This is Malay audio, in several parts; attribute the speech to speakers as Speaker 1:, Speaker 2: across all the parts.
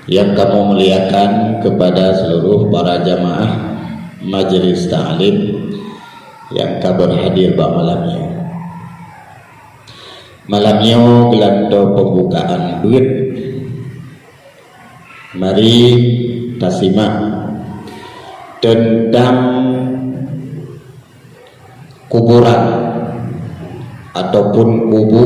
Speaker 1: yang kamu muliakan, kepada seluruh para jamaah majelis ta'lim yang kabar hadir pada malamnya. Malamnya gelando pembukaan duit. Mari kita simak tentang kuburan ataupun kubu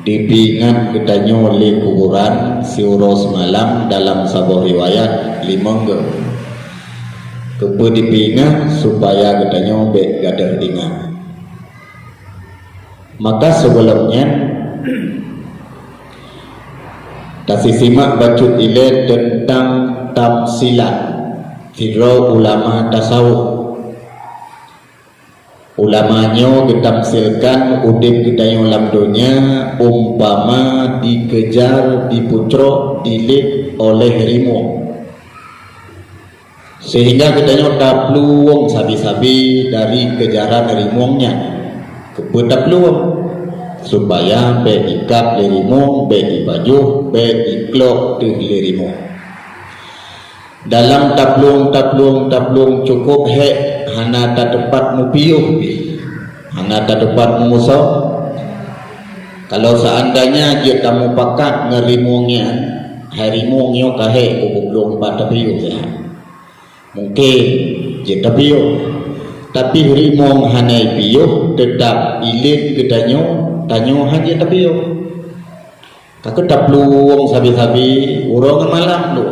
Speaker 1: dipingat ketanyo oleh kuburan siuro semalam dalam sebuah riwayat limangga kepe dipingat supaya ketanyo bek gadah ingat. Maka sebelumnya kasih simak bacut ile tentang tamsilat firo ulama tasawuf. Ulamanya ditamsilkan udip kedayo lam dunia umpama dikejar, dipucrok, dilit oleh harimau, sehingga kedayo tak peluang sabi-sabi dari kejaran harimaunya kepada peluang supaya be ikat harimau, be baju, be iklok di harimau. Dalam taplung cukup hek hana ta tempat mupiuh bi, hana ta tempat musuh. Kalau seandainya dia kamu pakat ngerimuangnya harimau kahe kubublung pada piuh ya, mungkin dia tapiuh, tapi harimau hana piuh tetap ilit kedanyo tanyo hanya tapiuh. Kakek taplung sabi-sabi urang malam lu,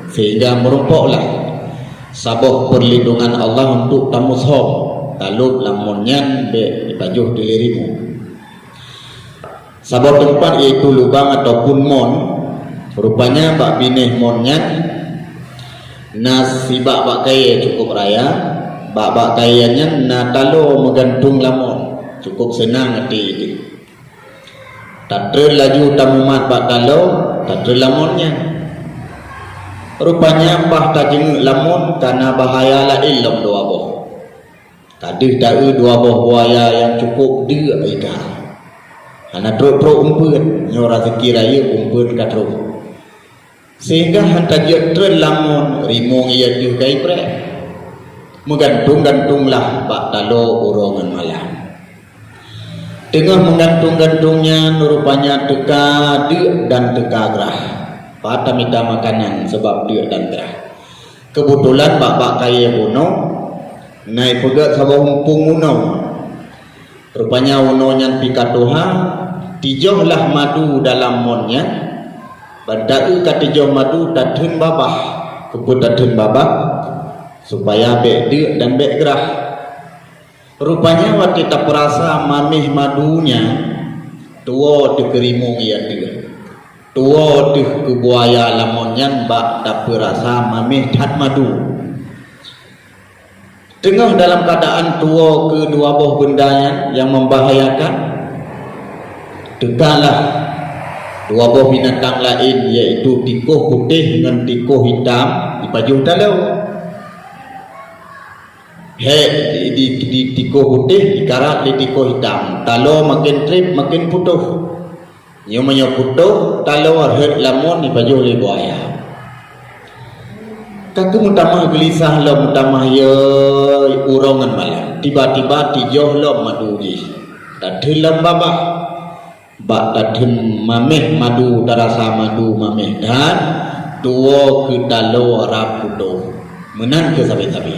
Speaker 1: sehingga merumpoklah sabah perlindungan Allah untuk tamu soh talub lamunnya be dipajuh dilirimu. Sabah tempat iaitu lubang ataupun mon, rupanya bak bineh monnya nasi bak kaya cukup raya, bak kayanya na talo menggantung lamon cukup senang hati ini. Tak laju tamu mat bak talo, tak lamonnya. Rupanya bah tajeng lamun karena bahaya la ilm dua boh. Tadi dah dua boh buaya yang cukup dia ida. Hana truk umpun nyora sekiranya umpun katru. Sehingga hantar dia lamun rimong ia tu kai pre. Menggantung-gantunglah bak talo urongan malam. Tengah menggantung-gantungnya rupanya teka dia dan teka gerah. Pada minta makanan sebab dia dan gerah. Kebetulan bak kaya uno naik pegat sabah umpung uno. Rupanya uno yang pikatuha tijohlah madu dalam monnya. Bandai katijoh madu tatun babah, keputatun babah supaya bek dia dan bek gerah. Rupanya waktu kita perasa mamih madunya tua dikerimung ia dia. Tua di kebuaya lamonnya bak tak perasa mamih tat madu. Tengah dalam keadaan tua kedua buah benda yang membahayakan, tegalah dua buah binatang lain yaitu tikuh putih dengan tikuh hitam dipajuh talau. Di tikuh putih dikarat di tikuh hitam. Talau makin trip makin putuh. Yang putuh talau herd lamun dipajuh oleh buaya. Kakek mutamah gelisah lo mutamah ya urongan malam. Tiba-tiba tijoh lo madu ji. Tadhun lam babah. Bak tadhun mameh madu darasa madu mameh dan tuo ke talau arab putuh. Menan ke sabi-sabi.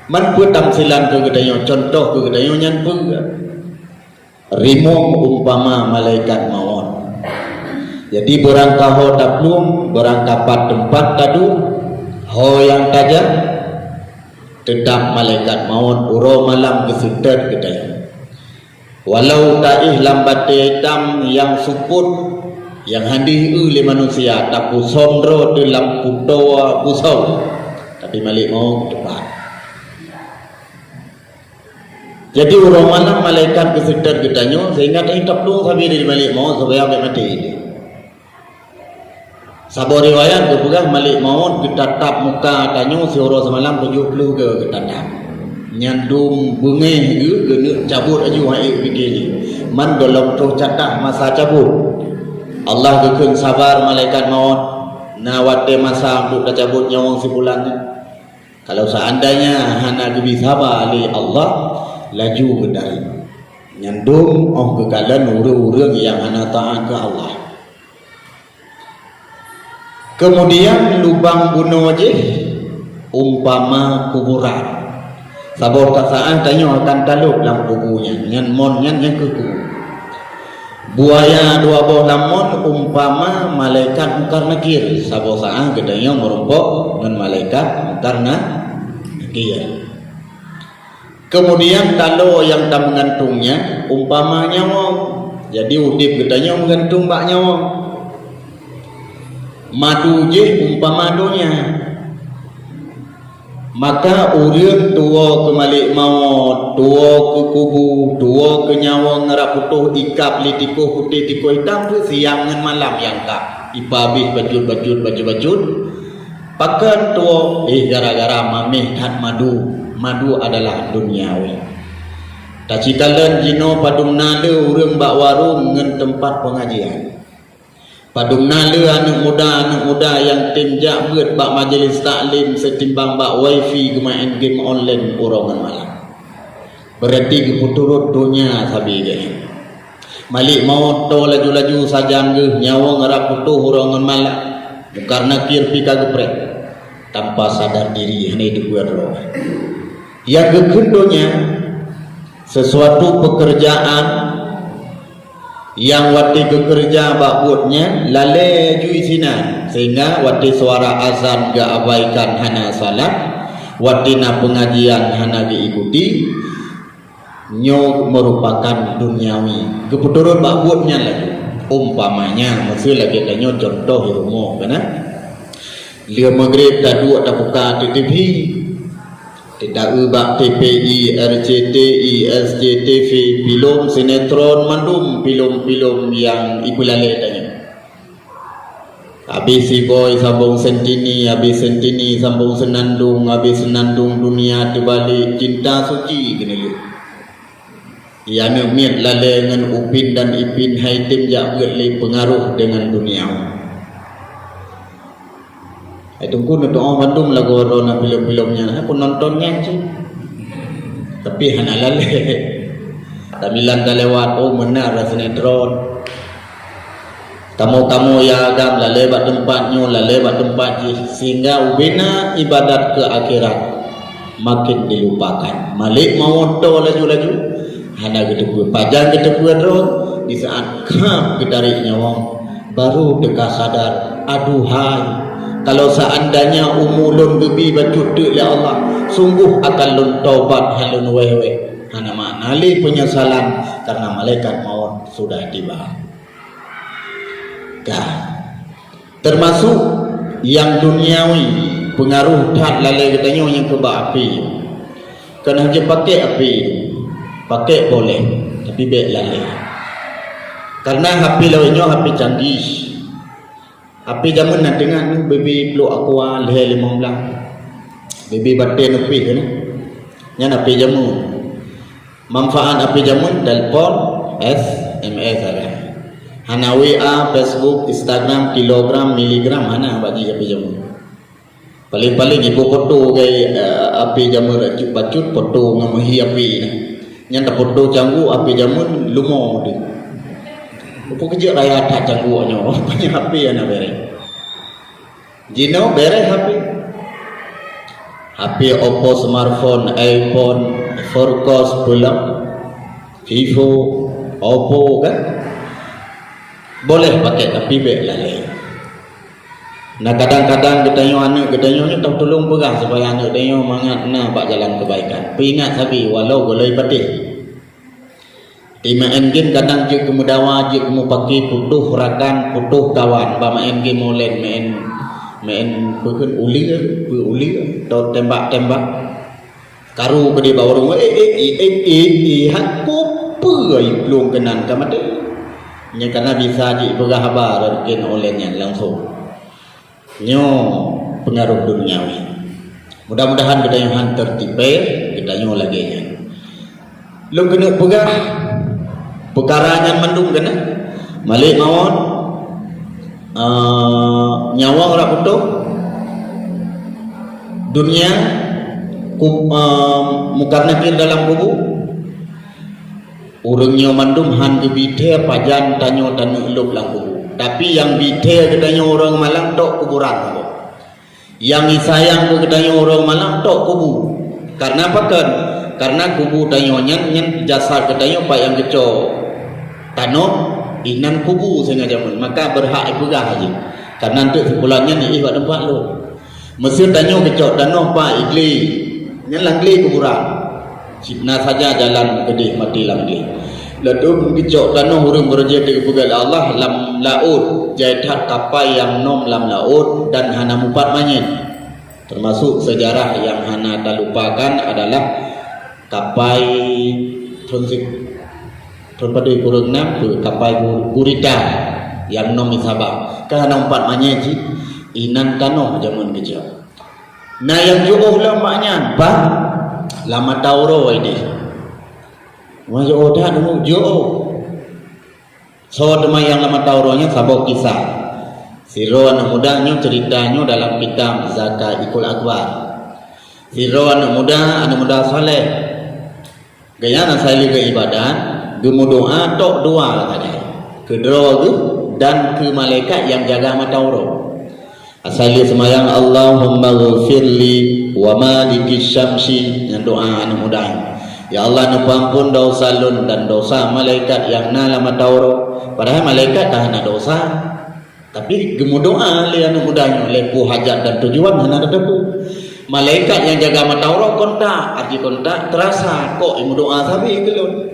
Speaker 1: Man putam silan ke gedayo contoh ke gedayo nyan pun rimong umpama malaikat mawon. Jadi berangkah ho taplum berangkapat tempat tadu ho yang tajam tetap malaikat mawon uro malam kesudat gedayo. Walau taih lambat hitam yang suput yang handi oleh manusia tapi sondro dalam pudoa busau tapi malik mau cepat. Jadi orang malam malaikat kesedar gedanyo sehingga tak hidup dulu sampai dari malik maut supaya mati ini. Sabar riwayat berpegang malik maut ketatap muka tanyo seorang semalam 70 ke ketatap. Nyandung bengeh ke cabut aju hai begini. Man dalam tu catah masa cabut. Allah gekun sabar malaikat maut na wate masa untuk cabut nyawang si bulan ni. Kalau seandainya hana gebi sabar ali Allah laju gedari nyandung kekalan urang-urang yang hana taat ke Allah. Kemudian lubang bunuh je umpama kuburan. Sabor kasaan tanya akan taluk dalam kubunya nyan mon nyan yang kuku. Buaya dua buah lamon umpama malaikat mungkar nakir. Sabor saan gedanya merumpok dengan malaikat mungkar nakir. Kemudian talo yang tak mengantungnya umpama nyawang. Jadi udip gedanya menggantung bak nyawang. Madu je umpama madunya. Maka urang tua ke malik maut, tua ke kubu, tua ke nyawa ngerak putuh ikap li tikuh putih tikuh hitam tu siang dengan malam yang kap. Ipa habis bajut pakan tua gara-gara mameh hat madu. Madu adalah duniawi. Tacikalan jino padung nale urang bak warung ngan tempat pengajian. Padung nale anak muda yang tinjak beut bak majlis taklim setimbang bak wifi gemain game online urongan malam. Berarti keputurut dunia sabi ge. Malik maut to laju-laju sajang ge nyawa ngarap putuh urongan malam. Karena kir pika geprek tanpa sadar diri hanya hidup roh. Yang kekendonya sesuatu pekerjaan yang wati bekerja bakutnya lale jui sinan sehingga wati suara azan ga abaikan hana salat, wati na pengajian hana diikuti, nyo merupakan duniawi. Keputurut bakutnya lagi umpamanya mesti lagi tanya contoh ilmu kana lia maghrib dah dua tak buka TV tidak ubah TPI, RCTI, SJTV, film sinetron mandum, film-film yang ibu lale tanya. Habis si boy sambung sentini, habis sentini sambung senandung, habis senandung dunia terbalik cinta suci kena lihat. Yang miat lale dengan Upin dan Ipin Haitim jak berli pengaruh dengan dunia. Tunggu nak doa Bandung lagu warna film-filmnya. Aku nontonnya je. Tapi hana lale. Tamilan dah lewat. Oh benar lah sinetron. Tamu-tamu yang agam lale bat tempatnya, lale bat tempat je. Sehingga ubina ibadat ke akhirat makin dilupakan. Malik mau to laju-laju. Hana gedebue pajang gedebue drone di saat kam gedari nyawang baru dekat sadar. Aduhai. Kalau seandainya umulun gebi bacut ya Allah, sungguh akan lun taubat halun wewe. Hana maknali penyesalan karena malaikat maut sudah tiba. Termasuk yang duniawi pengaruh tak lalai katanya yang keba api. Kena je pakai api, pakai boleh, tapi baik lalai. Karena api lawannya api canggih. Api zaman nak dengar ni baby peluk aku leher 15 baby batin api kan yang api jamun manfaat api jamun telefon SMS ada hana WA Facebook Instagram kilogram miligram hana bagi api jamun paling-paling ibu foto gay api jamun bacut foto ngamahi api yang tak foto canggu api jamun lumo dia. Apa kerja raya tak cangguannya banyak HP yang nak beri Jino beri HP Oppo smartphone iPhone Forcos pulang Vivo Oppo kan boleh pakai tapi baik lalai. Nah kadang-kadang ketanya anak ketanya ni tak tolong pegang supaya anak ketanya mangat nak buat jalan kebaikan. Tapi ingat sabi walau boleh patih di main game kadang je kemudawa je kamu pakai putuh rakan putuh kawan ba main game online main bukan uli atau tembak karu ke di bawah rumah hakku pergi belum kenan ke mata nya karena bisa di berhabar game online nya langsung nyo pengaruh duniawi. Mudah-mudahan kita yang tertipe kita nyo lagi nya lu kena pegang perkara yang mendung kena malik maut nyawa orang betul dunia muka nakir dalam kubur urangnya mandum han ke bidhe pajan tanyo tanu elok lang kubur. Tapi yang bidhe kedanya orang malang tok kuburan. Yang disayang kedanya orang malang tok kubur. Karena apa kan? Karena kubur tanyonya nyen jasad kedanya pak yang keco tanok inan kubur sehingga zaman maka berhak pegang aja. Karena untuk sebulannya ni iwak tempat lo. Mesir tanyo keco tanok pak igli nyen langli kuburan. Cipna saja jalan gede mati langli. Lalu kecok tanah hurung berjaya kepugal Allah lam laut jaitat kapal yang nom lam laut dan hana mupat manyet. Termasuk sejarah yang hana tak lupakan adalah kapal Tronsik Tronpadui Kurung Nam kapal Gurita yang nom isabah. Kan hana mupat manyet sih inan tanah zaman kecil. Nah yang jauh lamanya apa? Lama tauro ini. Wajah odah dulu jo. So demai yang lama tauronya sabok kisah. Siro anak mudanya ceritanya dalam kitab Zakat Ikul Akbar. Siro anak muda saleh. Gaya nak saya ke ibadah, gemu doa tok dua tadi. Ke doa dan ke malaikat yang jaga matauro. Asali semayang Allahumma ghfirli wa maliki syamsi yang doa anak mudanya. Ya Allah nupampun dosa lun dan dosa malaikat yang nala matauro. Padahal malaikat dah nak dosa. Tapi gemu doa lian mudanya lepu hajat dan tujuan hana ada depu. Malaikat yang jaga matauro kontak, arti kontak terasa kok imu doa sabi kelun.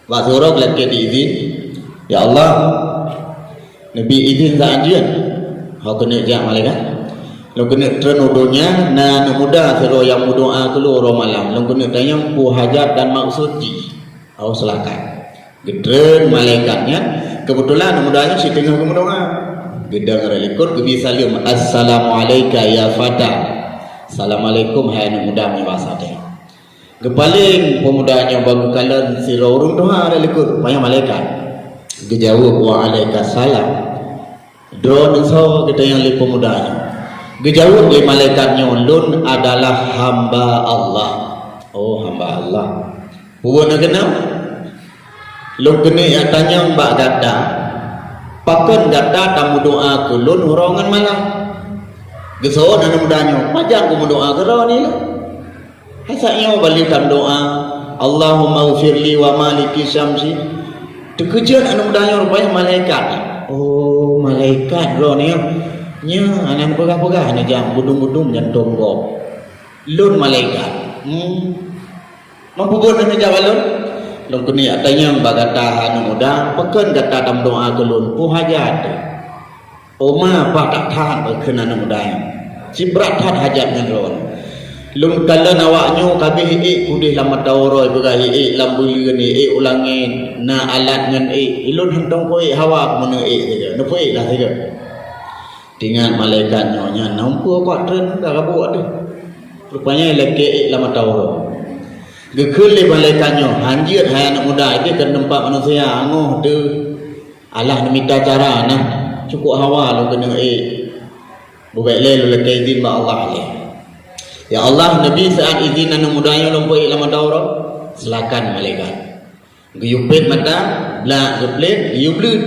Speaker 1: Wa surok lagi diizin. Ya Allah Nabi izin sahajian. Hau kena jak malaikat. Lo kena trenudunya na muda sero yang berdoa keluar malam. Lo kena tanya pu hajat dan maksud ji. Au silakan. Gedren malaikatnya kebetulan mudanya si tengah berdoa. Gedang relikut kebi salim assalamualaikum ya fata. Assalamualaikum hai muda mi wasate. Gepaling pemudanya bagi kalian siro urung doa relikut payah malaikat. Gejawab waalaikumsalam. Drone so kita yang li pemudanya. Gejawab oleh malaikatnya lun adalah hamba Allah. Oh hamba Allah. Buat nak kenal? Lun kena yang tanya mbak gata. Pakan gata tamu doa ke lun hurangan malam. Gesor dan mudanya. Pajak aku doa ke rawan ni lah. Hasaknya balikan doa. Allahumma ufirli wa maliki syamsi. Terkejut anak mudanya rupanya malaikat. Oh malaikat rawan ni. Nya anak pegah-pegah ni jam budung-budung jantung kau. Lun malaikat. Mampu buat nak jawab lun. Lun kini atanya bagata anu muda, pekan kata dalam doa ke lun pu hajat. Oma pak tak tahan berkena anu muda. Si berat tahan hajat dengan lun. Lun kala nawaknya kabeh kudih lama tauroi pegah lam bulian ulangin na alat ngan lun hentong koi hawa mana saja. Napa lah saja. Tinggal malaikat nyonya nampu apa tren dah buat tu. Rupanya lelaki lama tahu. Gekul le malaikat nyo hanjir hai anak muda itu ke tempat manusia angoh tu. Allah nak minta cara nah cukup hawa lu kena buat le lelaki izin ba Allah le. Ya Allah Nabi saat izin anak mudanya lompai lama tahu silakan malaikat. Guyupet mata bla guplet guyublut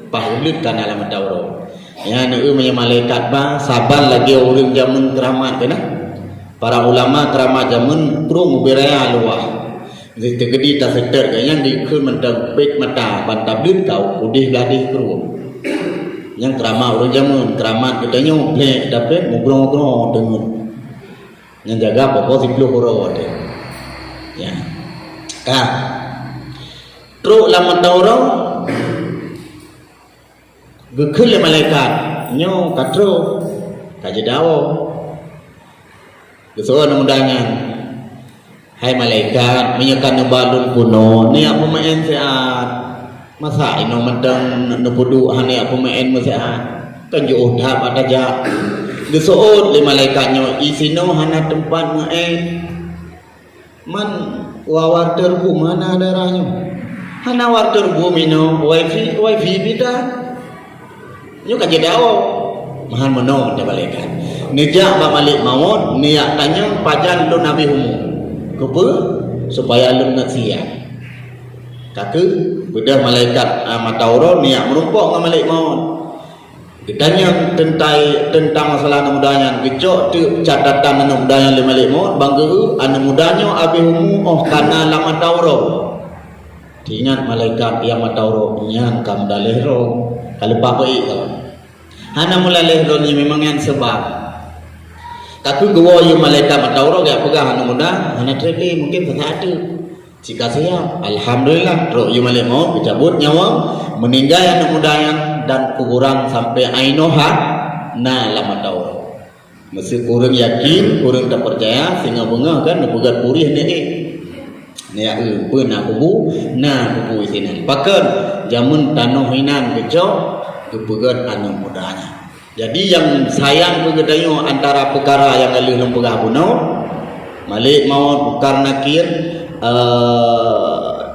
Speaker 1: pahublut kana lama tahu. Ya nak punya malaikat ba sabar lagi orang zaman keramat kena. Para ulama keramat zaman kurung beraya luah. Jadi tegedi tak seter kayaknya di kun mentang pet mata bantap lut kau udih gadis kurung. Yang keramat orang zaman keramat katanya plek dapat ngobrol-ngobrol dengan. Yang jaga pokok 10 huruf ada. Ya. Truk lama taurau gekul malaikat nyo katro kajedawo gesoan mudanya hai malaikat menyekan balun kuno ni apa main sehat masa ino mentang nepudu hani apa main sehat kan jo dah ada ja gesoan le malaikatnya isino hana tempat main man wawater bu mana darahnya hana water bu mino wifi bida nyu kan jadi mahan menong dia balikan nijak ba malik maut niat tanya pajan lu nabi humu kepe supaya lu nak siap kaki bedah malaikat matauro niat merumpok dengan malik maut ditanya tentang masalah anak mudanya kecok tu catatan anak mudanya le malik maut bangga anak mudanya abi humu kana lama tauro diingat malaikat yang matauro nyan kam dalehro kalau papai kalau hana mula lehro ni memang yang sebab kaku gua yu malaikat matauro gak pegang hana muda hana trele mungkin tak ada jika siap alhamdulillah ro yu malik mau dicabut nyawa meninggal anak muda yang dan kurang sampai ainoha na lama tauro mesti kurang yakin kurang tak percaya sehingga bunga kan nebugat purih ni ya pun nak kubu isinan pakan jamun tanah hinan kecok kepegat anak mudanya. Jadi yang sayang kegedayo antara perkara yang lalu lempegah buno malik maut bukar nakir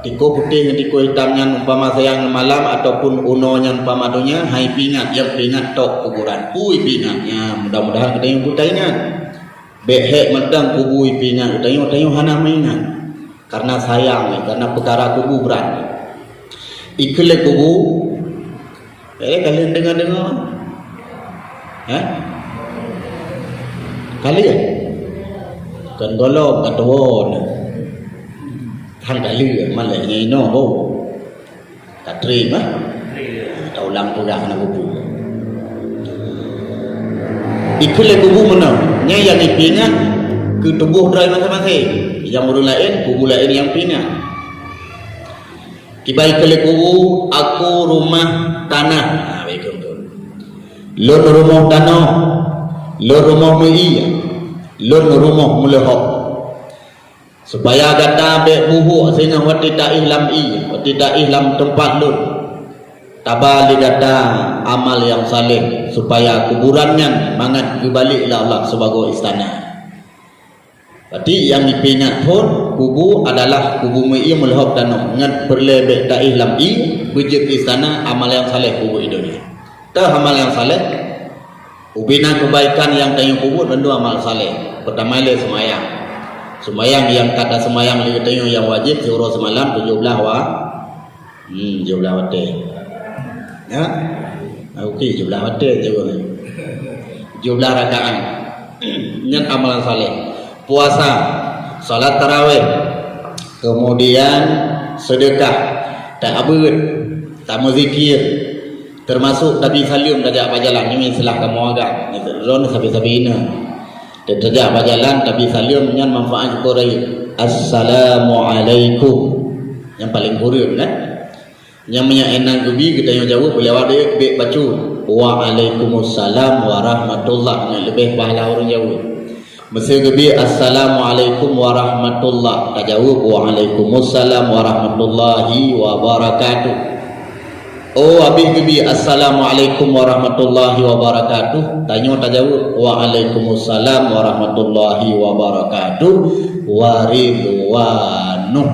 Speaker 1: tiko putih dengan tiko hitamnya umpama sayang malam ataupun unonya umpama dunia hai pingat yang pingat tok kuburan pui pingatnya mudah-mudahan kedayo buta ingat behek medang kubui pingat kedayo hana maingat karena sayang karena perkara kubu berat ikhle kubu kalian dengar kalian kan golong katawon kan kalian malah ino ho tak terima tak ulang pegang nak kubu ikhle kubu mana nya yang dipingat ke tubuh drai masing-masing yang orang lain kubu lain yang pingat kibai kele kubu aku rumah tanah baik tu lon rumah tanah lon rumah mulia lon rumah mulahok supaya kata be buhu sehingga wati tak ihlam tempat lon tabali kata amal yang saleh supaya kuburannya mangat kembali ila Allah sebagai istana. Berarti yang dipingat pun kubu adalah kubu mu'iyah mulhab tanah ngat berlebek tak ihlam bujud istana amal yang saleh kubu dunia tak amal yang saleh ubina kebaikan yang tayang kubur tentu amal saleh pertama le semayang yang kata semayang le tayang yang wajib suruh semalam 17 wate ya okey 17 wate juga 17 rakaat ngat amalan saleh puasa, salat tarawih, kemudian sedekah, tak abad, tak zikir, termasuk tadi salim tajak pajalan ini istilah kamu agak, ron sabi-sabina, dan tajak pajalan tapi salim dengan manfaat korai, assalamualaikum, yang paling kurang kan, yang menyenang gebi kita yang jauh boleh wadah bek bacu, waalaikumsalam warahmatullah, yang lebih pahala orang jauh. Mesti gebi assalamualaikum warahmatullah tak jawab waalaikumsalam warahmatullahi wabarakatuh habis gebi assalamualaikum warahmatullahi wabarakatuh tanya tak jawab waalaikumsalam warahmatullahi wabarakatuh waridwanuh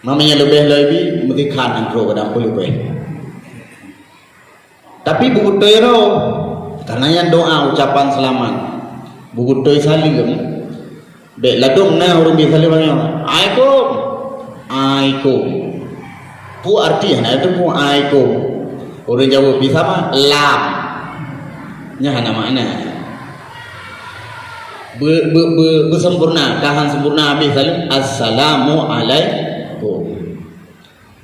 Speaker 1: namanya lebih mesti kanan pro kadang boleh tapi buku tero karena yang doa ucapan selamat buku toy salim dek ladung na orang biasa salim aikum pu arti na itu pu aikum orang jawab bisa mah lam nya hana makna bersempurna kahan sempurna habis salim assalamu alaikum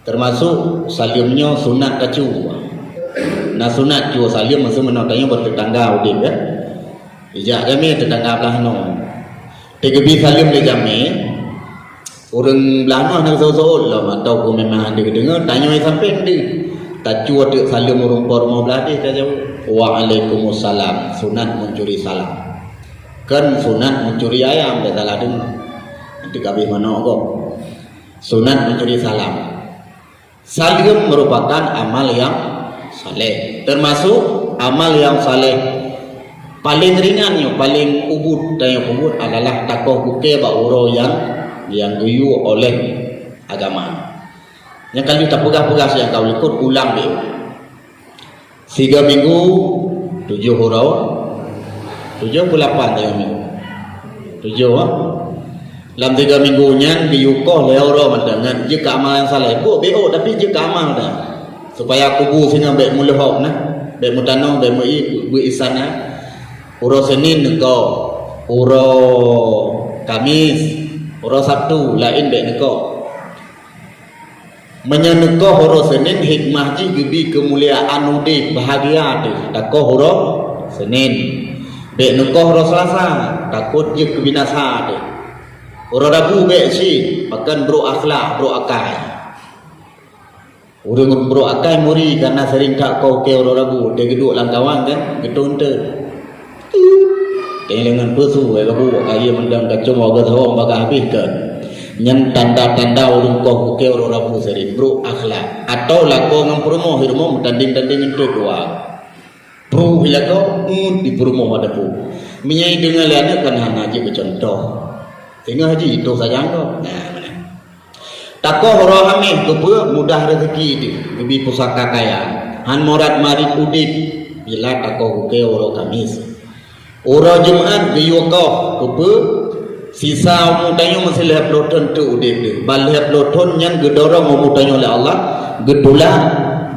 Speaker 1: termasuk salimnya sunat kacu nah sunat cu salim masih menotanya bertetangga udip ya ijak kami tetangga belah no tegebi salim le jami orang belah no nak so-so lah atau ko memang ada dengar tanya sampai ndi tak cuat salim orang pormo belah dia tak jawab waalaikumsalam sunat mencuri salam kan sunat mencuri ayam dah salah dengar nanti kabeh mana kok sunat mencuri salam salim merupakan amal yang saleh termasuk amal yang saleh paling ringannya, paling ubud dan yang ubud adalah takoh buke bauro yang guyu oleh agama. Yang kalau tak pegang-pegang yang kau ikut ulang dia. 3 minggu 7 hurau 7 ke 8 3 minggu 7 dalam 3 minggunya diukoh le orang dengan jika amal yang salah bu BO tapi jika amal dah supaya kubu sehingga baik mula hok nah baik mutanong baik bu isana uro Senin neko uro Kamis uro Sabtu lain baik neko menyeneko uro Senin hikmah ji gebi kemuliaan udik bahagia tu takoh uro Senin baik neko uro Selasa takut je kebinasa tu uro Rabu baik si makan bro akhlak bro akai urang bro akai muri karena sering tak kau ke uro Rabu dia geduk langkawan kan gedung tu dengan pesu Rabu kaya mendang kacau moga thong baga habis kan nyen tanda-tanda urang kau ke uro Rabu sering bro akhlak atau lah kau ngam promo hirmo tanding-tanding itu dua bro bila kau di promo ada bu menyai dengan liannya kan hanya aja contoh sehingga haji itu saja kau. Nah, takoh orang hamil kepa mudah rezeki itu lebih pusaka kaya. Han morat marit udip bila takoh ke orang Kamis. Orang Jumaat geyukoh kepa sisa mutanyo masih lehap loton tu udip tu. Bal lehap loton yang gedorong mutanyo oleh Allah gedulah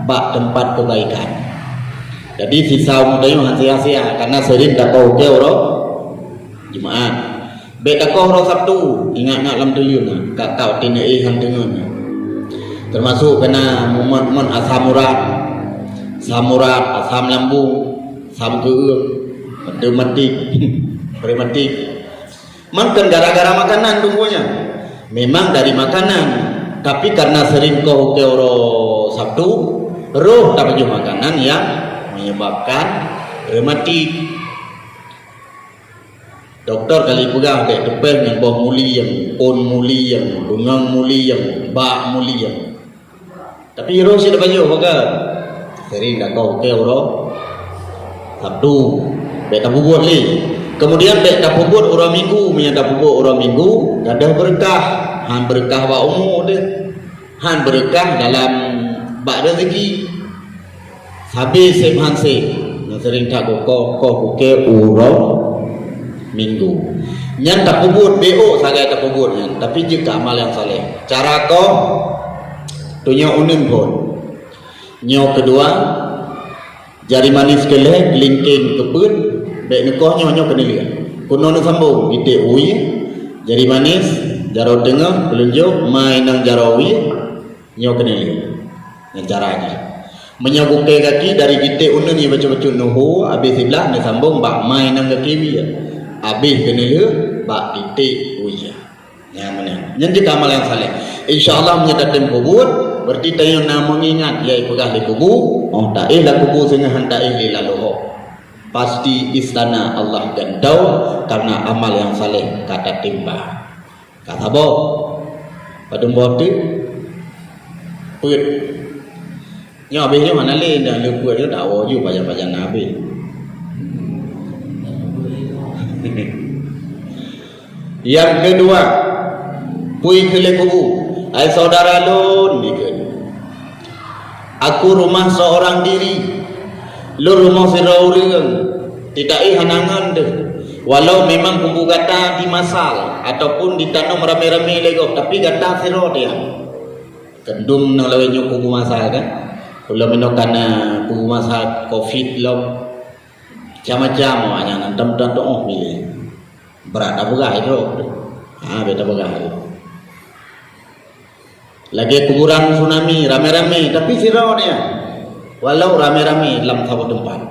Speaker 1: bak tempat kebaikan. Jadi sisa mutanyo hasil-hasil karena sering takoh ke orang Jumaat. Beta kau orang Sabtu ingat nak lam tuliun kak kau tinai han dengan termasuk kena momen samurat asam lambung sam keung matematik matematik makan gara-gara makanan tunggunya memang dari makanan tapi karena sering kau ke orang Sabtu roh tak baju makanan yang menyebabkan rematik. Doktor kali pegang dek tepeng yang bawah muli yang pon muli yang bungang muli yang bak muli yang tapi roh sih dapat jauh baga sering dah kau ke orang Sabtu beta bubur li kemudian beta bubur orang Minggu menyata bubur orang Minggu ada berkah han berkah wa umur deh han berkah dalam bak rezeki habis semhan se yang sering tak kau ke orang Minggu yang tak pubut BO sagai tak pubut tapi jika amal yang saleh cara kau tunya unin pun nyo kedua jari manis kelek lingking kebun baik nekoh nyo kena lihat kuno sambung gede ui jari manis jaro tengah pelunjuk main nang jaro ui nyo kena lihat yang caranya menyabukai kaki dari gede unin yang baca-baca nuhu habis sebelah ni sambung bak main nang kaki dia habis kena le bak titik uya yang mana yang jika amal yang saleh insyaallah menyatakan kubur berarti tayo na mengingat yai pegah le kubur tak lah kubur sehingga hantar lalu pasti istana Allah gandau karena amal yang saleh kata timba kata bo pada bote put nya habisnya mana le dah le put dia dak waju baca-baca nabi. Yang kedua pui kele kubu ai saudara lon niken aku rumah seorang diri lu rumah siraureng tidak hanangan deh walau memang kubu gata di masal ataupun ditanam rame-rame lego tapi gata siro dia kendum nang lawenyo kubu masal kan kalau menokana kubu masal covid lo macam-macam hanya nantam dan doa milih berat apa gak itu beta bagah lagi kuburan tsunami rame-rame tapi sirau dia walau rame-rame dalam satu tempat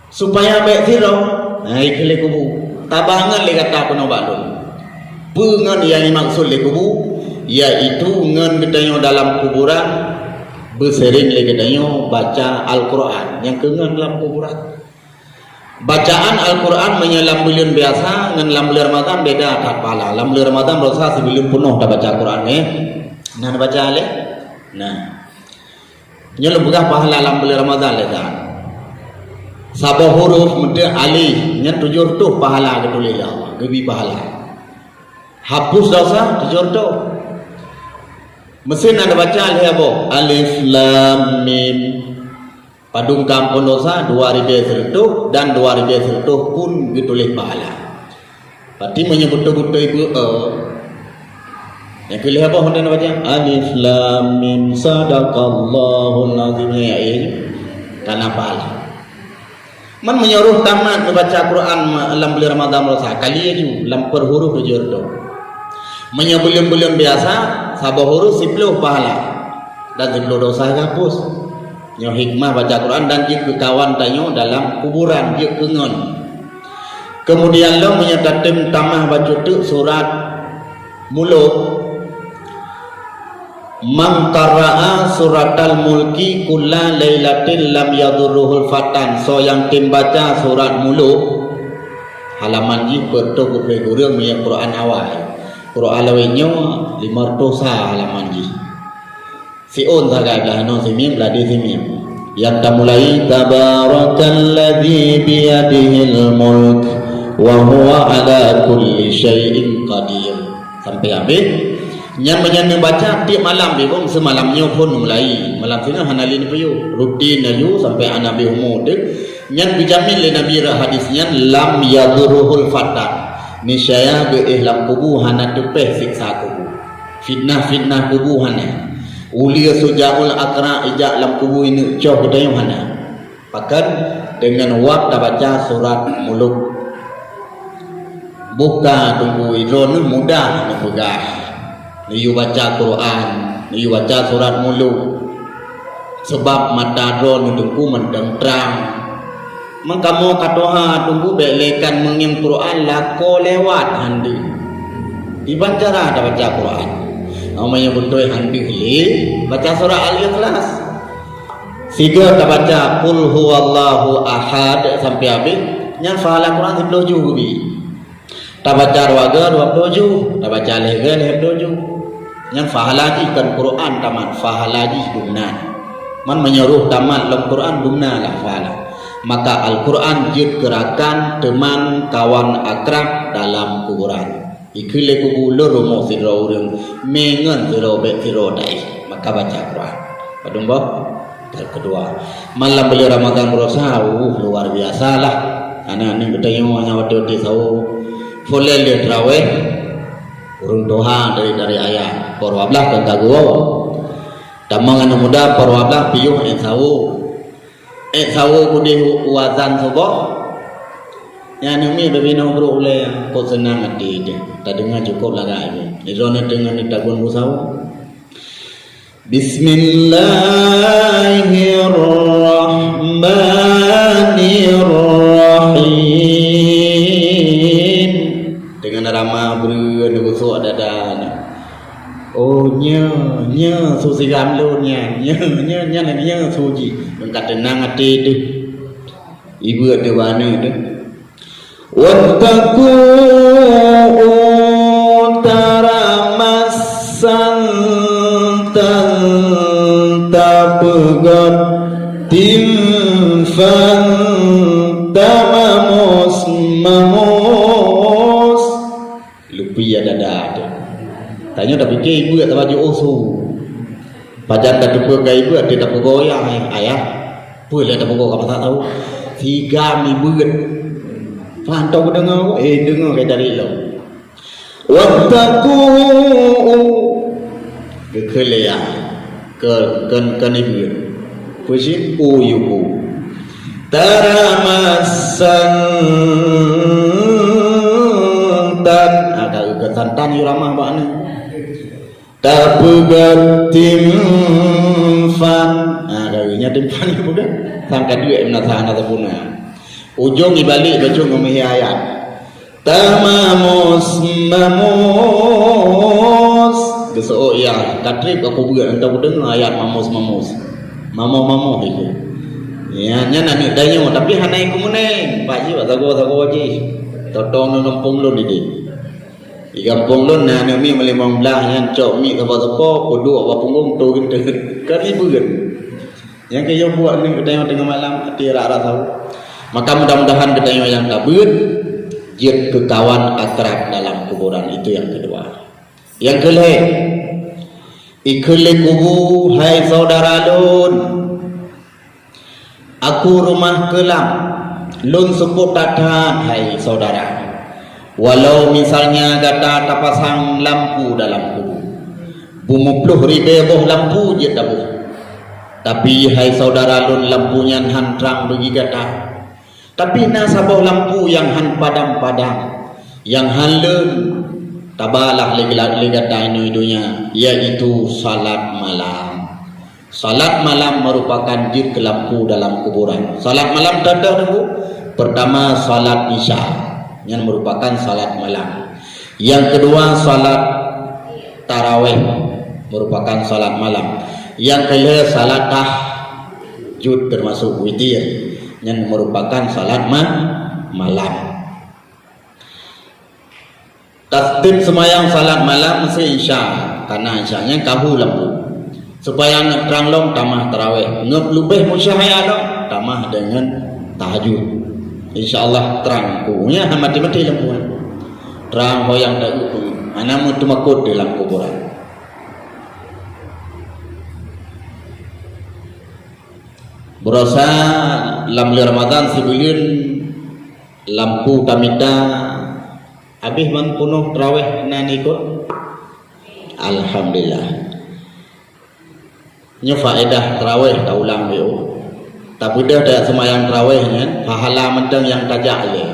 Speaker 1: supaya baik sirau naik ke kubu tabangan le kata kono balun pengan yang dimaksud le kubu yaitu ngan gedanyo dalam kuburan bersering le gedanyo baca Al-Quran yang kengan dalam kuburan. Bacaan Al-Quran menyelam bulan biasa dengan bulan Ramadan beda tak pahala. Dalam bulan Ramadan berusaha sebelum penuh dah baca Al-Quran nah baca le. Nah. Nyelam bukan pahala dalam bulan Ramadan le kan. Sabah huruf mede alif nya tujuh tu pahala ketulis Allah, gebi pahala. Hapus dosa tujuh tu. Mesin ada baca le apa? Alif lam mim Padung kampun dosa 2000 dan 2000 pun ditulis pahala. Berarti menyebut betul ibu yang kelih apa hendak baca? Alif lam mim sadaqallahul azim ya ini karena pahala. Man menyuruh tamat membaca Quran dalam bulan Ramadan dosa kali aja lam per huruf jujur tu. Menyebelum-belum biasa sabah huruf 10 pahala dan 10 dosa hapus. Nyo hikmah baca Quran dan jika kawan tanyo dalam kuburan dia kengon. Kemudian lo menyatakan tamah baca tu surat Muluk. Man qara'a suratal mulki kulla lailatin lam yadurruhul fatan. So yang tim baca surat Muluk halaman ji bertu ke gurung yang Quran awal. Quran lawinyo 5 dosa halaman ji. Siun tagagah no simim ladi simim yang tamulai tabarakalladzi biyadihil mulk wa huwa ala kulli syai'in qadir sampai habis yang menyandang baca tiap malam bebong semalamnya pun mulai malam sini hanalin puyu rutin ayu sampai anabi umur dek yang dijamin oleh nabi hadisnya lam yadurruhul fatan niscaya ge ihlam kubu hana tepeh siksa kubu fitnah kubu hana ulia sujaul akra ijak lam kubu ini coh kedai mana pakan dengan waktu baca surat Muluk buka tunggu idron mudah nafugah niu baca Quran niu baca surat Muluk sebab mata dron tunggu mendeng terang mengkamu katoha tunggu belekan mengim Quran lako lewat handi dibaca ada baca Quran namanya betul handi hili baca surah Al-Ikhlas siga tak baca qul huwallahu ahad sampai habis yang fahala Quran 10 jubi tak baca raga 20 tak baca lega 20 yang fahala ikan Quran tamat fahala di dumna man menyuruh tamat dalam Quran dumna lah fahala maka Al-Quran jid gerakan teman kawan akrab dalam kuburan ikile kubu loro mo sira urang mengen sira be sira dai maka baca Quran padung boh kedua malam beli Ramadan berusaha luar biasa lah anak-anak kita yang nyawati sau boleh lihat raweh urung doa dari ayat porwablah dan taguo tamang anu muda porwablah piyuh sau kudi wazan sobo yang ini berbina bro oleh kau senang hati dia tak dengar cukup lagi ini zona dengan itagun musau Bismillahirrahmanirrahim dengan ramah beri nusu ada oh nya susi gamlo nya suji dengan tenang hati tu ibu ada warna tu wattaqu taramassan tantapegat timfan tamamus lupi ada tanya dah fikir ibu tak baju osu pajan tak tupu ke ibu tak bergoyang ayah boleh tak bergoyang apa tak tahu 3 minggu Fahantau dengar dengar kata dia lo. Wattaqu kekelea kan ibu. Puisi uyubu. Taramassan tan ada kesantan yuramah bakna. Tapugatim fan ada nya timpan ibu kan. Sangka dia menasahana tapuna. Ujung ibalik baca ngomong ayat tamamus mamus besok ya katrip aku buat entah dengar ayat mamus mamo itu ya nya nak danyo tapi hanai kumuneng pak ji tago ji totong numpung lo di kampung lo na mi melimang belah yang cok mi apa kudu apa punggung tu gitu kan ibu kan yang kaya buat ni danyo tengah malam tira tahu. Maka mudah-mudahan kita yang kabut jid ke kawan akrab dalam kuburan itu yang kedua. Yang kelih ikhle kubu hai saudara lun Aku rumah kelam lun sebut tatat hai saudara. Walau misalnya kata terpasang lampu dalam kubur, bumupluh ribu lampu je tabuh. Tapi hai saudara lun lampunya han terang bagi kata. Tapi nasabah lampu yang han padam-padam, yang han lun tabalah lagi kata ini dunia, yaitu salat malam. Salat malam merupakan jid ke lampu dalam kuburan. Salat malam tanda dulu. Pertama salat isya, yang merupakan salat malam. Yang kedua salat tarawih, merupakan salat malam. Yang ketiga salat tahajud termasuk witir, yang merupakan salat malam. Tasdid semayang salat malam mesti isya, karena isyanya kahu lampu. Supaya nak terang long tamah tarawih, ngep lebih musyahaya long tamah dengan tahajud. InsyaAllah terang punya mati-mati lampu. Terang hoyang tak ukur, mana mu tumakut dalam kuburan. Berasa lam Ramadan sebelum lampu tamita habis man penuh tarawih nan ikut. Alhamdulillah. Nya faedah tarawih tak ulang dia. Tapi dah ada semayang tarawihnya, pahala mentang yang tajak le.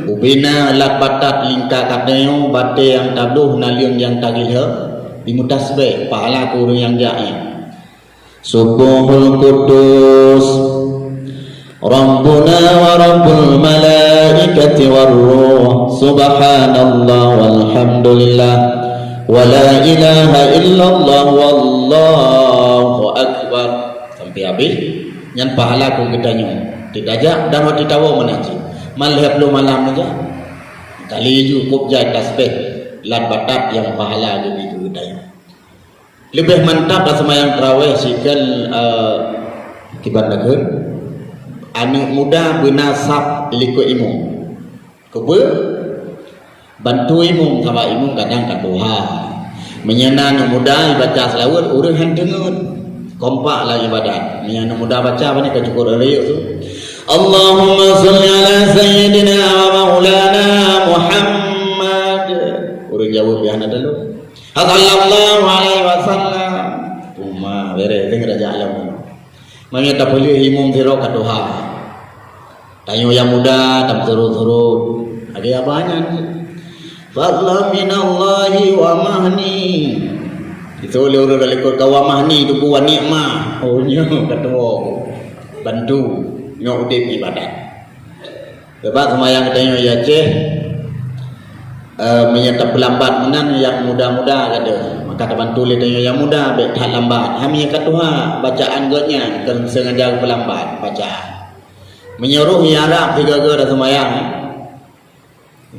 Speaker 1: Ubina lat batat lingka katanya bate yang tabduh naliung yang tagih dimutasbih pahala kurang yang jai. Subuhul Qudus Rabbuna wa Rabbul Malaikati warruh Subhanallah walhamdulillah wa la ilaha illallah wallahu akbar. Sampai habis yang pahala ku gedanya tidak dan waktu tahu menaji malih belum malam aja kali cukup jai tasbih lat batat yang pahala begitu gedanya. Lebih mantap dah semayang tarawih sikal kibandakeun anak muda benasab liku imum kebe bantu imum sama imum kadang kaduha menyana anak muda baca selawat urang handengeun kompak lah ibadat. Yang mudah baca apa ni kecukur riuk tu. Allahumma salli ala sayyidina wa maulana Muhammad. Urang jawab yang ada dulu. Sallallahu alaihi wasallam. Umma bere dengar aja alam. Manya tak boleh imam zero kadoha. Tanyo yang muda tak turut-turut. Ada apanya ni? Fadla minallahi wa mahni. Itu oleh orang dari kawamah ni tu buat nikmah. Oh nya ketemu bantu nyok udip ibadat. Sebab semayang tanya ya ceh menyerta pelambat menan yang muda-muda kata. Maka bantu le tanya yang muda bet tak lambat. Kami kata bacaan gotnya kan sengaja pelambat bacaan. Menyuruh yang Arab tiga-tiga dah semayang.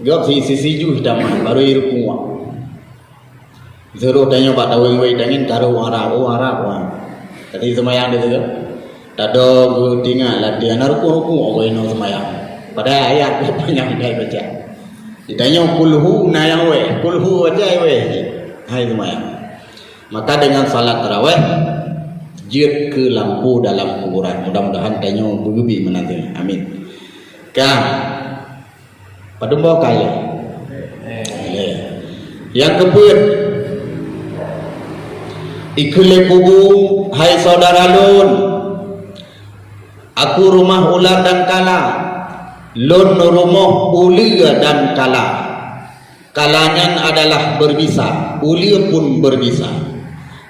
Speaker 1: Gak sisi juh damai baru irku. Suruh tanya pak tahu yang dangin taruh Arab wah. Tadi semayang dia tu. Tado guru tinggal latihan ruku apa ini semayang. Pada ayat banyak dia baca. Ditanya kulhu nayang kulhu aja hai semayang. Maka dengan salat tarawih jid ke lampu dalam kuburan. Mudah-mudahan tanya berubi menanti. Amin. Kah pada bawa kaya. Yang keempat ikhle kubur hai saudara lun aku rumah ular dan kala lun rumah ulia dan kala kalanya adalah berbisa ulia pun berbisa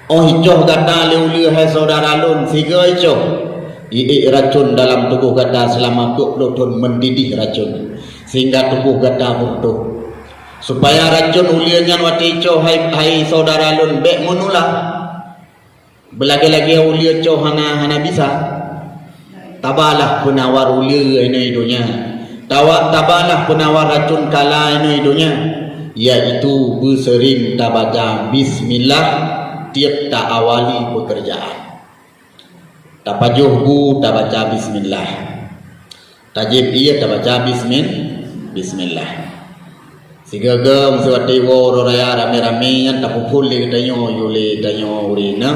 Speaker 1: oh ijoh kata le ulia hai saudara lun siga ijoh racun dalam tubuh kata selama 20 tahun mendidih racun sehingga tubuh kata runtuh supaya racun ulianya wati ijoh hai saudara lun bek menulah belagi-lagi ulia coh hana bisa tabalah penawar ulia ini hidupnya tabalah penawar racun kala ini hidupnya yaitu bersering tabaca bismillah tiap tak awali pekerjaan tapajuh bu tabaca bismillah tajib ia tabaca bismillah sigagam suwati wo raya rame-rame yang tapupul li tanyo yuli tanyo urina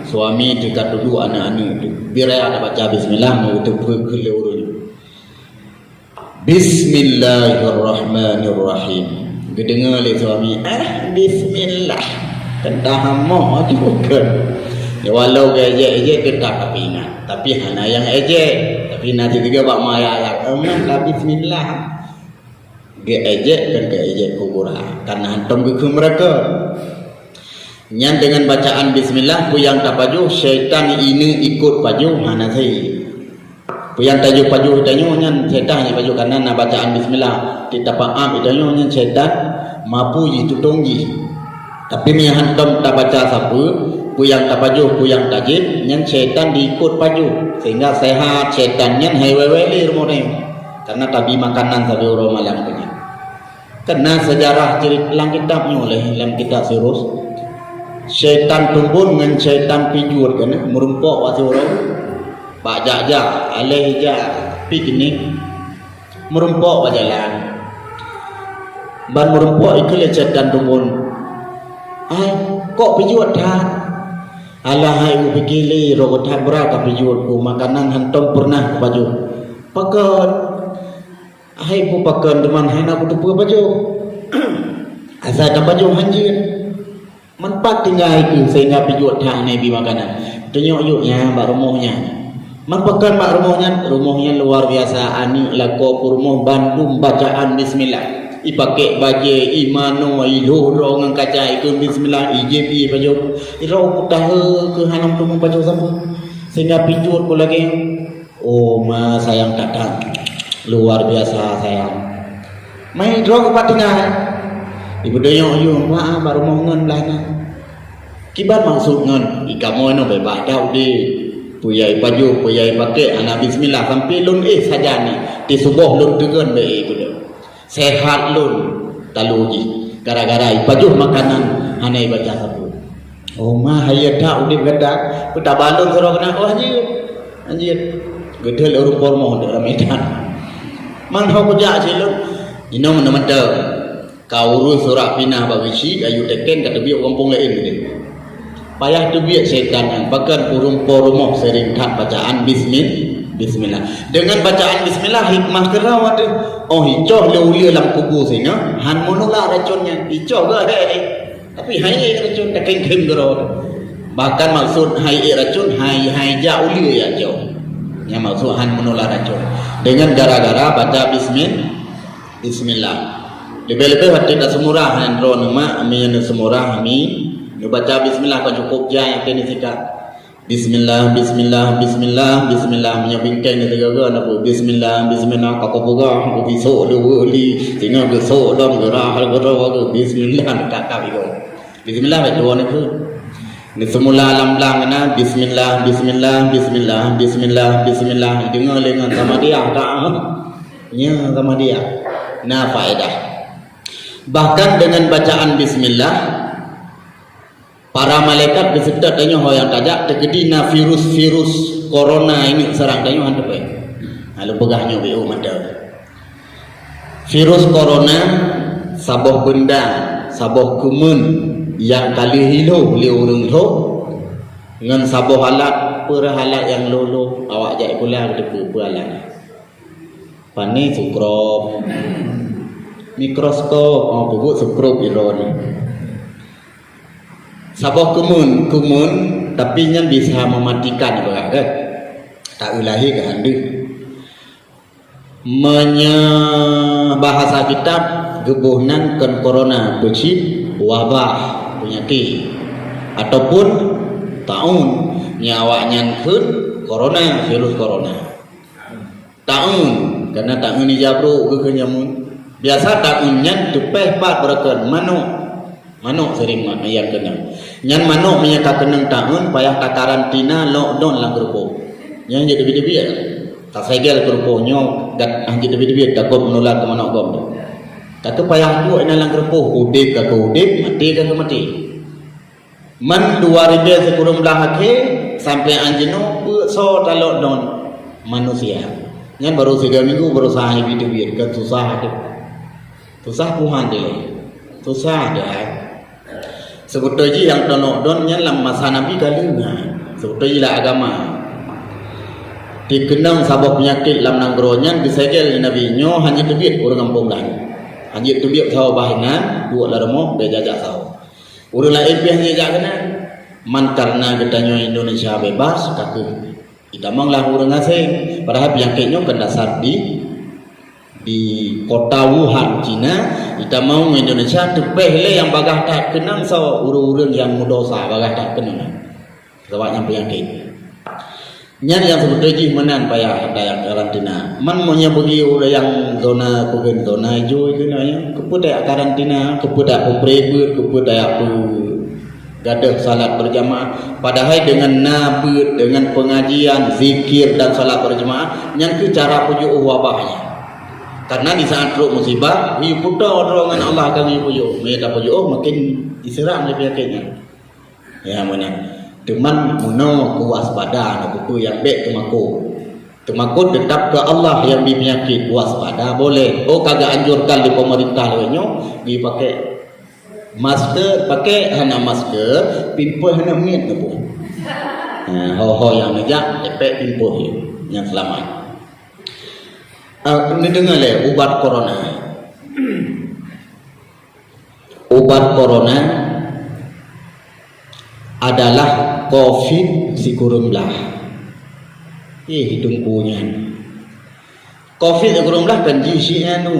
Speaker 1: suami dekat duduk anak-anak tu biar ada baca bismillah mau tu kelurun. Bismillahirrahmanirrahim. Kedengar oleh suami, bismillah. Kendah moh tu bukan. Ya walau ejek ketak tapi ingat. Tapi hana yang ejek. Tapi nanti juga bak maya ayat. Lah bismillah. Ge ejek kan ge ejek kubura. Karena hantam ke mereka. Nyan dengan bacaan bismillah puyang tak paju syaitan ini ikut paju hana sai. Puyang tajuk paju tanyo nyan syaitan ni paju kanan na bacaan bismillah kita paham tanyo nyan syaitan mampu ji tutong ji. Tapi mi hantam tak baca siapa puyang tak paju puyang tajid nyan syaitan diikut paju sehingga sehat syaitan nyan hai wewe rumah ni. Karena tabi makanan sabi orang malam punya. Karena sejarah cerita dalam kitabnya oleh dalam kitab Sirus syaitan tumbun dengan syaitan pijur kan merumpok wasi orang pak jajak alih jak piknik merumpok berjalan ban merumpok ikut syaitan tumbun kok pijur dah alah hai upikili rogo tak berapa pijur ku makanan hantam pernah baju pakan hai pu pakan teman hana ku tu baju asal tak baju hanjir manfaat tinggal itu sehingga pijur dah nabi makanan tengok yuknya bak rumahnya manfaatkan bak rumahnya luar biasa ani lako rumah Bandung bacaan bismillah ipake baje imano ilu rong kaca ikut bismillah ijib i baju iro putah ke hanam tu baju sampu sehingga pijur ku lagi oh ma sayang datang luar biasa sayang main ro kepatingan ibu doyong yu ma baru mau ngen belana kibat maksud ngen ikamoy no bebas dah di puyai paju puyai pakai anak bismillah sampai lun saja ni di subuh lun dengan baik betul sehat lun taluji gara-gara paju makanan hanai baca sabu oh mah hayat dah udah gadak kita balon sorok kena oh anjir gedel orang pormo dalam medan man ho kerja ciluk ino mana kau urus surat pinah bawisi ayu teken kata biar kampung lain ni payah tu biar syaitan yang bahkan rumah sering tak bacaan bismillah dengan bacaan bismillah hikmah kerawat tu oh hijau leulia dalam kubur sehingga han monula racunnya hijau ke tapi hai racun tak kem gerawat bahkan maksud hai racun hai ja ulia ya jauh yang maksud han monula racun dengan gara-gara baca bismillah lebih-lebih hati tak semurah han ro nama ami yang semurah ami baca bismillah kau cukup jaya kini sikap bismillah punya bingkai ni segala apa bismillah kau buka kau besok dulu tinggal besok dom gerah gerah bismillah tak itu bismillah betul ni pun ni semula lam-lam na bismillah dengar lengan sama dia tak nya sama dia nah faedah bahkan dengan bacaan bismillah para malaikat beserta tanya yang tajak terkedina virus corona ini serang tanya hantu baik lalu pegahnya BO mata virus corona sabuh benda sabuh kumun yang kali hilau liurung lo dengan sabuh halat perhalat yang lolo awak jai pula depu halat pani sukrob mikroskop pupuk sukrob iron sabuh kumun tapi yang bisa mematikan kan tak ulahi ke anda bahasa kitab gebuhnan kan corona becip wabah penyakit ataupun tahun nyawanya kun corona virus corona tahun karena tahun ni jabru ke kenyamun biasa tahunnya tepeh pat berakan manuk sering yang kena nyan manuk menyata kenang tahun payah tak karantina lockdown lang grupo yang jadi bibir tak segel gruponyo gat anjir bibir takut menular ke manuk gom tak payah tu ina lang grupo udip ke mati ke mati man 2000 sekurang belah ke sampai anjino so ta lockdown manusia nyan baru 3 minggu berusaha bibir ke susah puhan dia susah dia sebetulnya yang lockdown nya dalam masa Nabi kali sebetulnya agama dikenang sabab penyakit lam nanggronya disegel Nabi nyo hanya tebit orang kampung lain hanya tebit sawo bahinan dua larmo be jajak sawo urang lain pi hanya jak kena man karena getanyo Indonesia bebas kaku kita manglah urang asing padahal penyakitnya kan dasar di kota Wuhan Cina kita mau Indonesia tepeh le yang bagah tak kenang sawo urang-urang yang mudosa bagah tak kenang sebabnya penyakit nyan yang sebetulnya menan payah dayak karantina man monya bagi orang yang zona bukan zona hijau itu namanya kepudak karantina kepudak prebut kepudak gadah salat berjamaah padahal dengan nabut dengan pengajian zikir dan salat berjamaah yang ke cara pujuk wabahnya karena di saat teruk musibah hi putar dorongan Allah akan hi pujuk mereka pujuk makin diserang lebih penyakitnya ya mana teman muno kuwaspada nak buku yang baik temaku tetap ke Allah yang penyakit waspada boleh kagak anjurkan di pemerintah lainnya dipakai masker pakai hana masker pimpuh hana miet tu ho yang ngejak epek pimpuh yang selamat ini dengar le ubat corona adalah COVID si-19 hidung punya COVID si-19 kan jisinya nu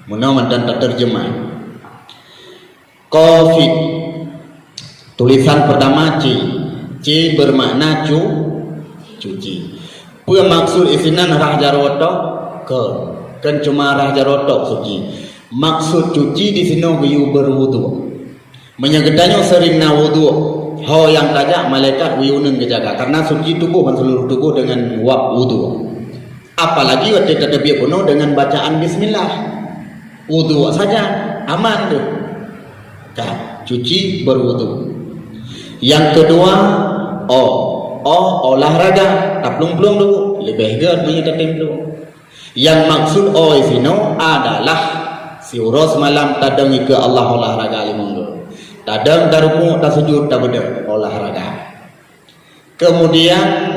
Speaker 1: menawan dan terjemah COVID tulisan pertama C bermakna cuci maksud isinan rah jarotok kan cuma rah jarotok suci maksud cuci di sini biu berwudu menyegetanya sering na wudu yang tajak malaikat wiyunun kejaga karena suci tubuh seluruh tubuh dengan wudu apalagi waktu tetapi penuh dengan bacaan bismillah wudu saja aman tuh cuci berwudu yang kedua olahraga taplung-plung dulu lebih gad punya dulu yang maksud isino adalah si uros malam tadang ke Allah olahraga limonggo tadang darumu tak sujud tak beda olahraga kemudian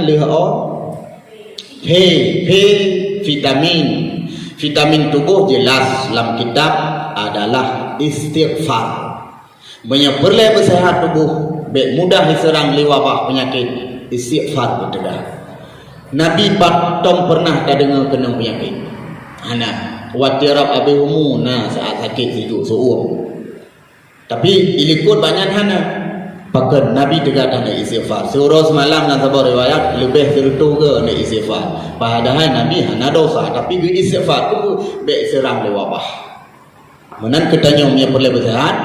Speaker 1: vitamin tubuh jelas dalam kitab adalah istighfar menyebelai bersehat tubuh mudah diserang wabah penyakit istighfar berdedah Nabi Batom pernah tak dengar kena penyakit watirab abihumu saat sakit situ su'um tapi ilikut banyak pakai Nabi dekat ada istighfar surah semalam dan sabar riwayat lebih serutu ke ada istighfar padahal Nabi hana dosa tapi ke istighfar tu serang wabah menan ketanya punya perlu bersehat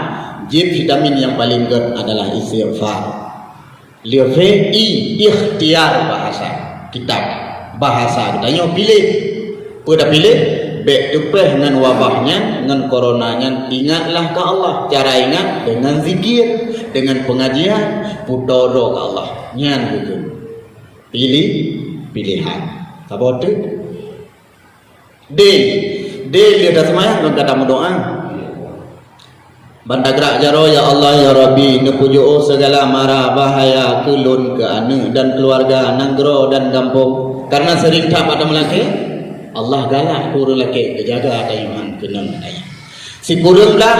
Speaker 1: jib vitamin yang paling gede adalah istighfar ikhtiar bahasa kitab bahasa katanya pilih pada pilih baik tupeh dengan wabahnya dengan coronanya ingatlah ke Allah cara ingat dengan zikir dengan pengajian putoro ke Allah nyan gitu pilihan apa tu dia dah semayang kata doa bandagrak jaro ya Allah ya Rabbi nepujo segala mara bahaya kulun ke ane dan keluarga nanggro dan kampung karena sering tak pada melaki Allah galak kurang laki kejaga tayuman kenang ayah si kuranglah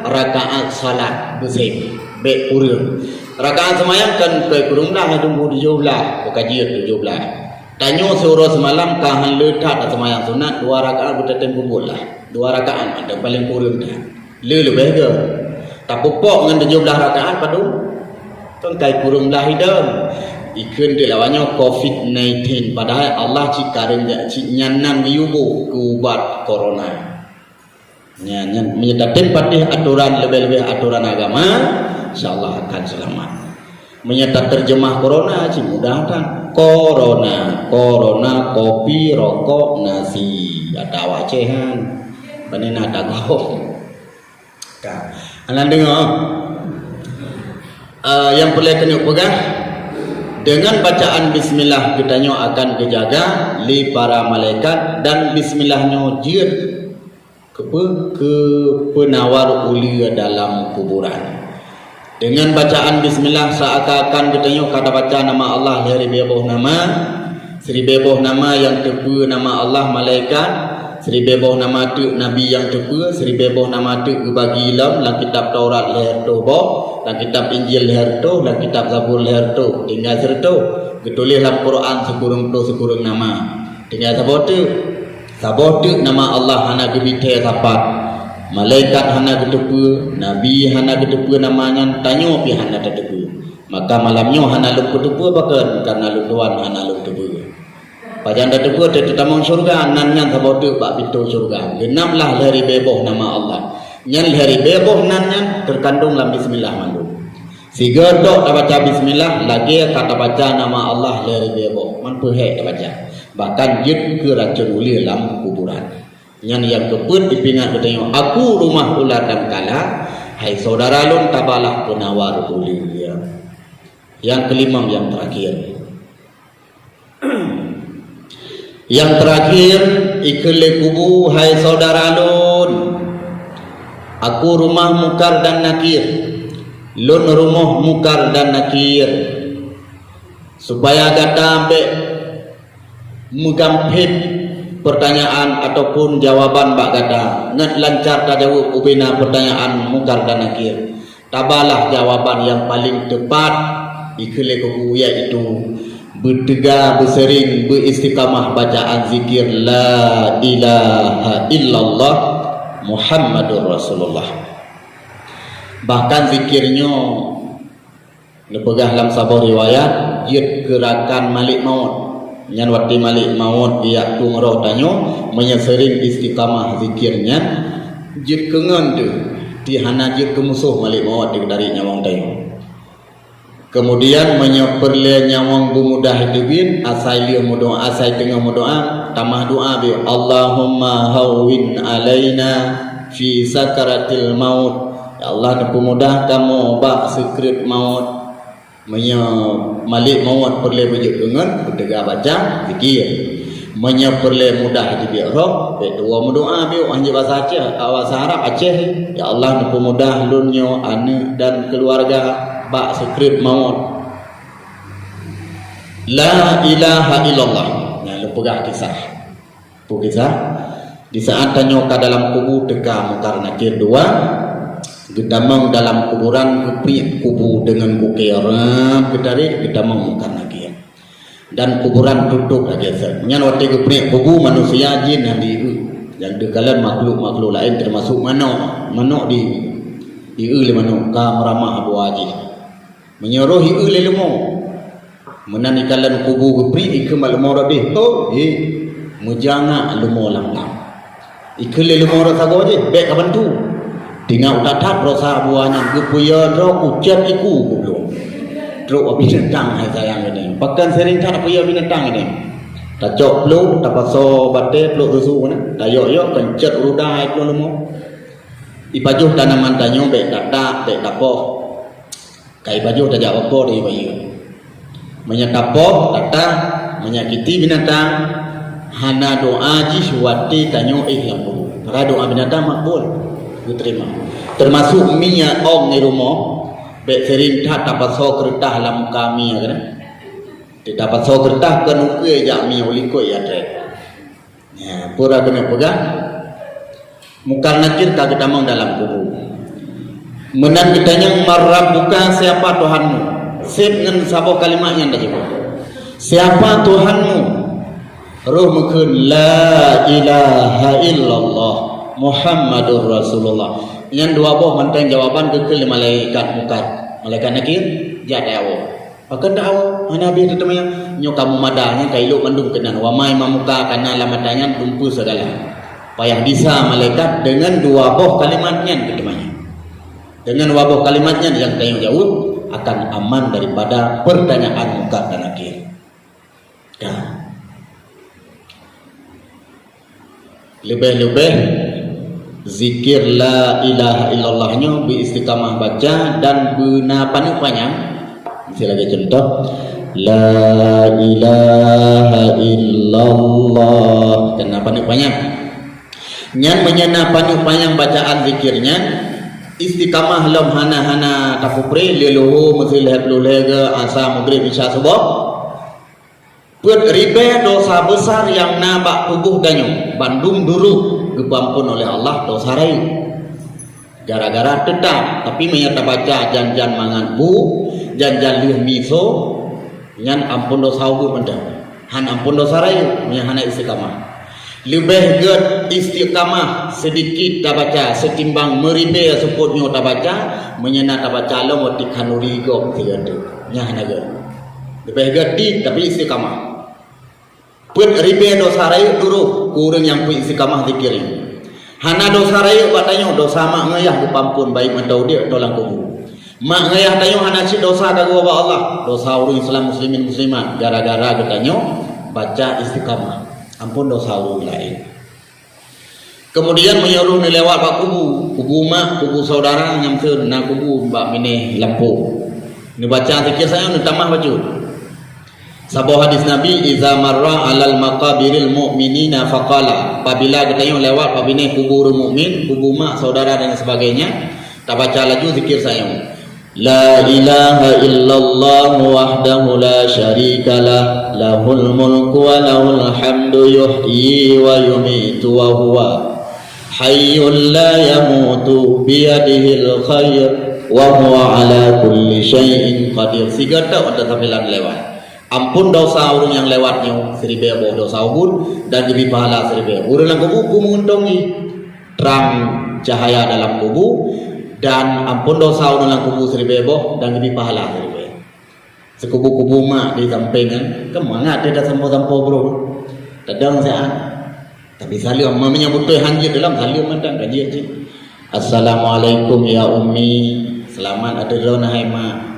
Speaker 1: rakaat salat bersih baik kurang rakaat semayang kan ke kuranglah tunggu 17 kajian 17 tanya surah semalam kahan letak semayang sunat 2 rakaat bertetem kubur lah 2 rakaat ada paling kurang dah lebih ke tak pupuk dengan 17 rakaat padu kan kai kuranglah hidam ikun dia lawannya COVID-19 padahal Allah cikarin cik nyanan yubu kubat corona nyan menyatakan patih aturan lebih-lebih aturan agama insyaallah akan selamat menyatakan terjemah corona cik mudah kan corona kopi rokok nasi ada wacehan panena dago ka anan dengar yang perlu kena pegang dengan bacaan bismillah kitanya akan kejaga li para malaikat dan bismillahnya jiat ke penawar ulia dalam kuburan Dengan bacaan bismillah seakan-akan katanya kata baca nama Allah dari beboh nama, seri beboh nama yang tepu nama Allah malaikat, seri beboh nama tu nabi yang tepu, seri beboh nama tu bagi ilam dalam kitab Taurat leher tu boh, dalam kitab Injil leher tu, dalam kitab Zabur leher tu, tinggal sertu ketulis dalam Quran sekurang nama. Tinggal sabot tu nama Allah hana gebite sapat. Malaikat hana ketepu, nabi hana ketepu namanya tanyo pi hana ketepu. Maka malamnya hana lu ketepu bahkan karena lu tuan hana lu ketepu. Pajan ketepu tetamong surga nannya sabot bak pintu surga. Genaplah hari beboh nama Allah. Nyan hari beboh nannya terkandung dalam bismillah mandu. Sigar dok baca bismillah lagi kata baca nama Allah hari beboh. Man pehek baca. Bahkan jid ke racun uli dalam kuburan. Yang keput dipingat katanya aku rumah ular dan kala, hai saudara lun tabalah penawar ulia. Yang kelima yang terakhir. Yang terakhir ikhle kubu hai saudara lun. Aku rumah mukar dan nakir. Lun rumah mukar dan nakir. Supaya kata ambek mugampit pertanyaan ataupun jawaban bak gada ngat lancar tak jawab ubina pertanyaan mungkar dan nakir. Tabalah jawaban yang paling tepat ikhle kubu iaitu bertegak bersering beristiqamah bacaan zikir la ilaha illallah Muhammadur Rasulullah. Bahkan zikirnya lepegah dalam sabah riwayat yud gerakan malik maut. Nyan wati malik maut dia tu ngeroh tanyo menyesering istiqamah zikirnya jid kengan tu di hana jid ke musuh malik maut dari nyawang tanyo. Kemudian menyeperle nyawang bumudah hidupin asai dia mudoa asai tengah mudoa tamah doa bi Allahumma hawwin alaina fi sakaratil maut. Ya Allah mudah kamu bak sekret maut. Malik maut perle bejuk dengan bertegak baca zikir. Perle mudah hidup roh dua mendoa biu anjir bahasa Aceh bahasa Arab Aceh. Ya Allah nampu mudah lunyo anak dan keluarga bak sekret maut. La ilaha illallah. Nah lepegah kisah. Kisah di saat tanyo ka dalam kubur teka mungkar nakir dua gedamang dalam kuburan kepri kubu dengan kukeram gedari gedamang mungkar nakir dan kuburan tutup lagi nyan wate kepri kubu manusia jin yang dekalan makhluk lain termasuk manok di le manok ka meramah abu haji menyuruh le lemo menanikalan kubu kepri ikemal lemo rabih to mujanga lemo lam ikele lemo rasa goje bek kabantu tinggal tatat rosa buahnya gepuya ro ucat iku belum ro binatang hai sayang ini pakan sering tak puya binatang ini tak cok belum tak paso bate belum susu na tayo yo kencet udah hai belum lemo ipajuh tanaman tanyo bek data bek dapo kai baju tak jawab apa dari bayu menyatapo data menyakiti binatang hana doa ji suwati tanyo yang bu para doa binatang makbul diterima termasuk minyak ong di rumah bek sering tak dapat so kertas dalam kami kan tidak dapat so kertas kan uke jak mi uliko ya trek ya pura kena pegang mukar nakir ka ketamang dalam kubur menan kitanya marab bukan siapa Tuhanmu sip ngan sabo kalimat yang dah jawab siapa Tuhanmu roh mukun la ilaha illallah Muhammadur Rasulullah. Yang dua boh manteng jawaban ke malaikat mukar. Malaikat nakir jadi awo. Pakai dah awo. Mana habis tu temannya. Nyo kamu madanya kai lu mandung kenan. Wa mai mamuka kana lamatanya tumpu segala. Payah bisa malaikat dengan dua boh kalimatnya ke temannya. Dengan dua boh kalimatnya yang tanya jauh akan aman daripada pertanyaan mukar dan nakir. Dah. Lebih-lebih zikir la ilaha illallahnya beristiqamah baca dan guna panjang. Saya lagi contoh la ilaha illallah dan panjang. Nyan menyana panjang bacaan zikirnya istiqamah lam hana tapupre leluhu musil heblulega asa maghrib isya subuh buat riba dosa besar yang nabak tubuh danyo bandung dulu diampun oleh Allah dosa rayu gara-gara tetap tapi menyata baca janjan mangan bu janjan liu miso nyan ampun dosa ubur mendah han ampun dosa rayu menyahana istiqamah lebih get istiqamah sedikit tak baca setimbang meribe seputnya tak baca menyana tak baca lo mati kanuri gok tiga tu nyahana get lebih get tapi istiqamah pun ribe dosa rayu dulu kurang yang pun istiqamah dikirim hana dosa rayu batanya dosa mak ngayah dipampun baik mentau dia tolong kubu mak ngayah tayo hana si dosa kagak ba Allah dosa orang Islam muslimin muslimat gara-gara katanya baca istiqamah ampun dosa orang lain kemudian menyuruh lewat pak kubu mak kubu saudara nyamkeun na kubu mbak mineh lampu ni baca zikir saya ni tambah baju Sabuh hadis Nabi iza marra alal maqabiril mu'minina faqala apabila kita yang lewat pabine kubur mukmin kubu mak saudara dan sebagainya tak baca lagi zikir saya la ilaha illallah wahdahu la syarikalah lahul mulku wa lahul hamdu yuhyi wa yumitu wa huwa hayyul la yamutu biyadihil khair wa huwa ala kulli syai'in qadir sigata untuk tampilan lewat ampun dosa orang yang lewatnya seribu dosa ubur dan jadi pahala seribu orang dalam kubu menguntungi terang cahaya dalam kubu dan ampun dosa orang dalam kubu seribu dan jadi pahala seribu sekubu-kubu mak di sampingan kemangat dia dah sampo-sampo bro tadang saya tapi salim mamanya betul hanjir dalam salim mandang kaji cik assalamualaikum ya ummi selamat ada dalam hai mak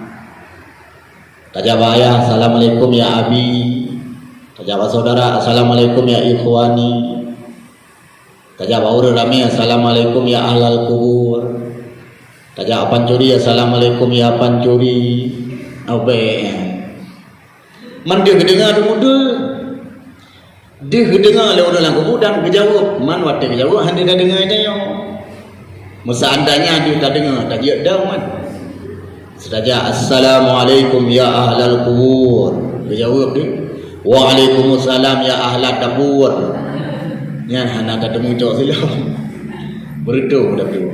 Speaker 1: tajab ayah, assalamualaikum ya abi. Tajab saudara, assalamualaikum ya ikhwani. Tajab aura rami, assalamualaikum ya ahlal kubur. Tajab pancuri, assalamualaikum ya pancuri. Obe. Man dia kedengar tu muda. Dia kedengar oleh orang kubur dan kejawab. Man wate kejawab, han dia dah dengar dia. Masa andanya dia tak dengar, tak dia dah man. Saja assalamualaikum ya ahlal kubur dia jawab dia waalaikumsalam ya ahlal dapur nya hana ketemu cok silam berdo dah tu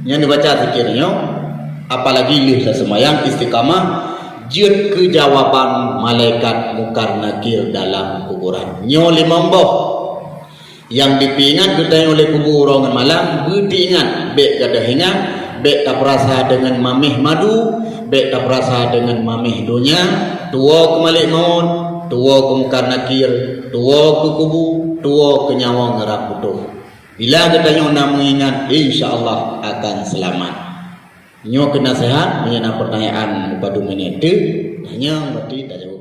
Speaker 1: nya dibaca zikirnya apalagi lih semayang istiqamah jeut kejawaban malaikat mungkar nakir dalam kuburan nyo limamboh yang dipingat kita oleh kuburan malam diingat bek kada hingat bek tak perasa dengan mamih madu bek tak perasa dengan mamih dunia tua ke malik maut tua ke mungkar nakir tua ke kubu tua ke nyawa ngerap butuh bila kita nak mengingat insyaAllah akan selamat nyo kena sehat menyana pertanyaan kepada menit hanya berarti tak jawab